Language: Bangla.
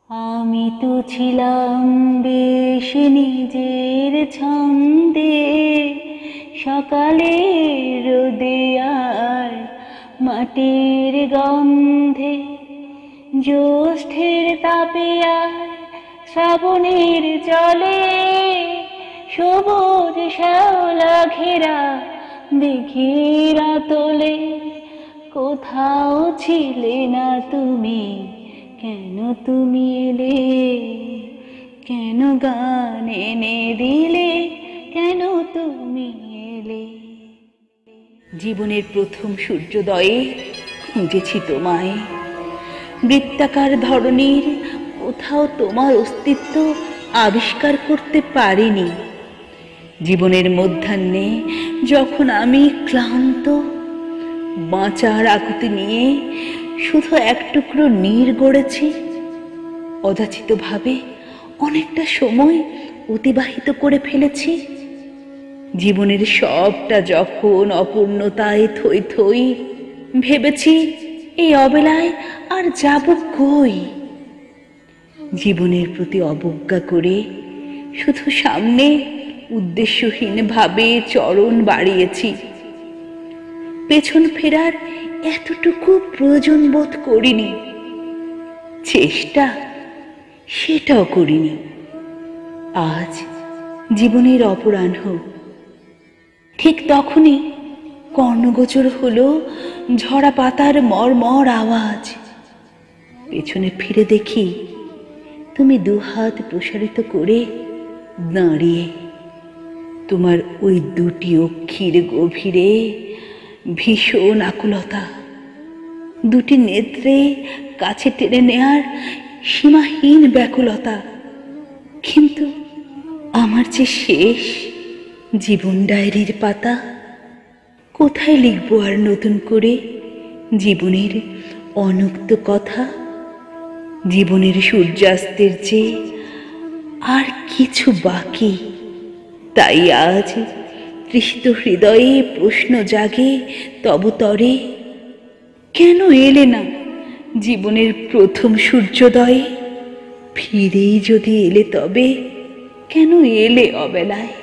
আমি তো ছিলাম বেশ নিজের ছন্দে, সকালের রোদে আর মাটির গন্ধে, জ্যৈষ্ঠের তাপে আর শ্রাবণের জলে, সবুজ শ্যাওলা ঘেরা দিঘির আতলে। কোথাও ছিলে না তুমি, কেন তুমি এলে? কেন গান এনে দিলে? কেন তুমি এলে? জীবনের প্রথম সূর্যোদয়ে খুঁজেছি তোমায়। বৃত্তাকার ধরনীর কোথাও তোমার অস্তিত্ব আবিষ্কার করতে পারিনি। জীবনের মধ্যাহ্নে যখন আমি ক্লান্ত, বাঁচার আকুতি নিয়ে শুধু এক টুকরো নীর গড়েছি, অযাচিতভাবে অনেকটা সময় অতিবাহিত করে ফেলেছি। জীবনের সবটা যখন অপূর্ণতায় থই থই, ভেবেছি এই অবেলায় আর যাব কই। জীবনের প্রতি অবজ্ঞা করে শুধু সামনে উদ্দেশ্যহীন ভাবে চরণ বাড়িয়েছি। পেছন ফেরার এতটুকু প্রয়োজন বোধ করিনি, চেষ্টা সেটাও করিনি। আজ জীবনের অপরাহ্ন, ঠিক তখনই কর্ণগোচর হলো ঝরা পাতার মর্মর আওয়াজ। পেছনে ফিরে দেখি তুমি দুহাত প্রসারিত করে দাঁড়িয়ে। তোমার ওই দুটি অক্ষির গভীরে ভীষণ আকুলতা, দুটি নেত্রে কাছে টেনে নেয়ার সীমাহীন ব্যাকুলতা। কিন্তু আমার যে শেষ জীবন ডায়েরির পাতা, কোথায় লিখবো আর নতুন করে জীবনের অনুক্ত কথা? জীবনের সূর্যাস্তের চেয়ে আর কিছু বাকি। তাই আজ তৃষিত হৃদয়ে প্রশ্ন জাগে তব তরে, কেন এলে না জীবনের প্রথম সূর্যোদয়ে? ফিরেই যদি এলে তবে কেন এলে অবেলায়?